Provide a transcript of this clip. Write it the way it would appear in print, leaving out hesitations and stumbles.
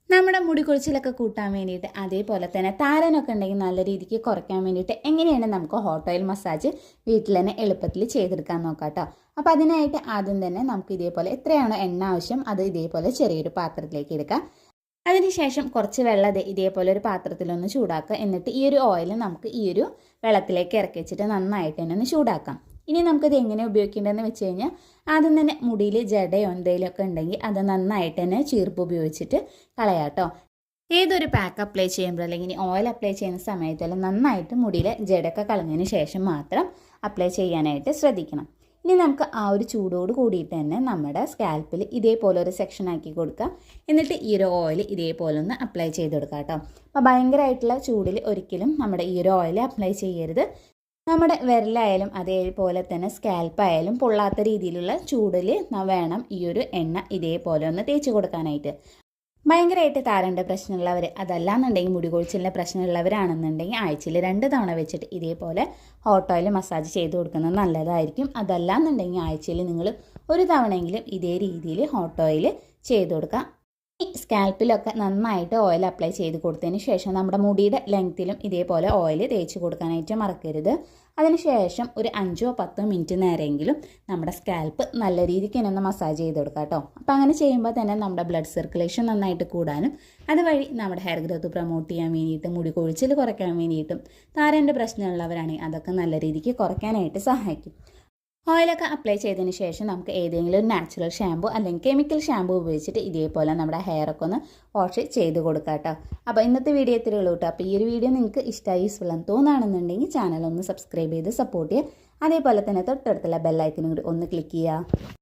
നമ്മുടെ മുടി കൊഴിച്ചിലൊക്കെ കൂട്ടാൻ വേണ്ടിയിട്ട് അതേപോലെ തന്നെ താരനൊക്കെ ഉണ്ടെങ്കിൽ നല്ല രീതിക്ക് കുറയ്ക്കാൻ വേണ്ടിയിട്ട് എങ്ങനെയാണ് നമുക്ക് ഹോട്ട് ഓയിൽ മസാജ് വീട്ടിൽ തന്നെ എളുപ്പത്തിൽ ചെയ്തെടുക്കാൻ നോക്കാം കേട്ടോ. അപ്പോൾ അതിനായിട്ട് ആദ്യം തന്നെ നമുക്ക് ഇതേപോലെ എത്രയാണോ എണ്ണ ആവശ്യം അത് ഇതേപോലെ ചെറിയൊരു പാത്രത്തിലേക്ക് എടുക്കാം. അതിനുശേഷം കുറച്ച് വെള്ളം ഇതേപോലെ ഒരു പാത്രത്തിലൊന്ന് ചൂടാക്കുക. എന്നിട്ട് ഈ ഒരു ഓയിൽ നമുക്ക് ഈ ഒരു വെള്ളത്തിലേക്ക് ഇറക്കി വെച്ചിട്ട് നന്നായിട്ട് തന്നെ ഒന്ന് ചൂടാക്കാം. ഇനി നമുക്കിത് എങ്ങനെ ഉപയോഗിക്കേണ്ടതെന്ന് വെച്ച് കഴിഞ്ഞാൽ ആദ്യം തന്നെ മുടിയിൽ ജടയോ എന്തെങ്കിലുമൊക്കെ ഉണ്ടെങ്കിൽ അത് നന്നായിട്ട് തന്നെ ചീർപ്പ് ഉപയോഗിച്ചിട്ട് കളയാം കേട്ടോ. ഏതൊരു പാക്ക് അപ്ലൈ ചെയ്യുമ്പോൾ അല്ലെങ്കിൽ ഓയിൽ അപ്ലൈ ചെയ്യുന്ന സമയത്തെല്ലാം നന്നായിട്ട് മുടിയിലെ ജടയൊക്കെ കളഞ്ഞതിന് ശേഷം മാത്രം അപ്ലൈ ചെയ്യാനായിട്ട് ശ്രദ്ധിക്കണം. ഇനി നമുക്ക് ആ ഒരു ചൂടോട് കൂടിയിട്ട് തന്നെ നമ്മുടെ സ്കാൽപ്പിൽ ഇതേപോലെ ഒരു സെക്ഷൻ ആക്കി കൊടുക്കുക. എന്നിട്ട് ഈ ഒരു ഓയിൽ ഇതേപോലെ ഒന്ന് അപ്ലൈ ചെയ്ത് കൊടുക്കുക കേട്ടോ. അപ്പോൾ ഭയങ്കരമായിട്ടുള്ള ചൂടിൽ ഒരിക്കലും നമ്മുടെ ഈ ഒരു ഓയിൽ അപ്ലൈ ചെയ്യരുത്. നമ്മുടെ വിരലായാലും അതേപോലെ തന്നെ സ്കാൽപ്പായാലും പൊള്ളാത്ത രീതിയിലുള്ള ചൂടിൽ വേണം ഈ ഒരു എണ്ണ ഇതേപോലെ ഒന്ന് തേച്ച് കൊടുക്കാനായിട്ട്. ഭയങ്കരമായിട്ട് താരൻ്റെ പ്രശ്നമുള്ളവർ, അതല്ലാന്നുണ്ടെങ്കിൽ മുടി കൊഴിച്ചിലിൻ്റെ പ്രശ്നമുള്ളവരാണെന്നുണ്ടെങ്കിൽ ആഴ്ചയിൽ 2 തവണ വെച്ചിട്ട് ഇതേപോലെ ഹോട്ട് ഓയിൽ മസാജ് ചെയ്ത് കൊടുക്കുന്നത് നല്ലതായിരിക്കും. അതല്ലാന്നുണ്ടെങ്കിൽ ആഴ്ചയിൽ നിങ്ങൾ 1 തവണയെങ്കിലും ഇതേ രീതിയിൽ ഹോട്ട് ഓയിൽ ചെയ്ത് കൊടുക്കുക. ഈ സ്കാൽപ്പിലൊക്കെ നന്നായിട്ട് ഓയിൽ അപ്ലൈ ചെയ്ത് കൊടുത്തതിന് ശേഷം നമ്മുടെ മുടിയുടെ ലെങ്ത്തിലും ഇതേപോലെ ഓയിൽ തേച്ച് കൊടുക്കാനായിട്ട് മറക്കരുത്. അതിനുശേഷം ഒരു 5-10 മിനിറ്റ് നേരമെങ്കിലും നമ്മുടെ സ്കാൽപ്പ് നല്ല രീതിക്ക് തന്നെ ഒന്ന് മസാജ് ചെയ്ത് കൊടുക്കാം കേട്ടോ. അപ്പോൾ അങ്ങനെ ചെയ്യുമ്പോൾ തന്നെ നമ്മുടെ ബ്ലഡ് സർക്കുലേഷൻ നന്നായിട്ട് കൂടാനും അതുവഴി നമ്മുടെ ഹെയർ ഗ്രോത്ത് പ്രൊമോട്ട് ചെയ്യാൻ വേണ്ടിയിട്ടും മുടി കൊഴിച്ചിൽ കുറയ്ക്കാൻ വേണ്ടിയിട്ടും താരൻ്റെ പ്രശ്നമുള്ളവരാണെങ്കിൽ അതൊക്കെ നല്ല രീതിക്ക് കുറയ്ക്കാനായിട്ട് സഹായിക്കും. ഓയിലൊക്കെ അപ്ലൈ ചെയ്തതിന് ശേഷം നമുക്ക് ഏതെങ്കിലും ഒരു നാച്ചുറൽ ഷാമ്പു അല്ലെങ്കിൽ കെമിക്കൽ ഷാമ്പു ഉപയോഗിച്ചിട്ട് ഇതേപോലെ നമ്മുടെ ഹെയറൊക്കെ ഒന്ന് വാഷ് ചെയ്ത് കൊടുക്കാം കേട്ടോ. അപ്പോൾ ഇന്നത്തെ വീഡിയോ ഇത്രയേ ഉള്ളൂ കേട്ടോ. അപ്പോൾ ഈ ഒരു വീഡിയോ നിങ്ങൾക്ക് ഇഷ്ടമായി യൂസ്ഫുൾ എന്ന് തോന്നുകയാണെന്നുണ്ടെങ്കിൽ ചാനൽ ഒന്ന് സബ്സ്ക്രൈബ് ചെയ്ത് സപ്പോർട്ട് ചെയ്യുക. അതേപോലെ തന്നെ തൊട്ടടുത്തുള്ള ബെല്ലൈക്കനും കൂടി ഒന്ന് ക്ലിക്ക് ചെയ്യുക.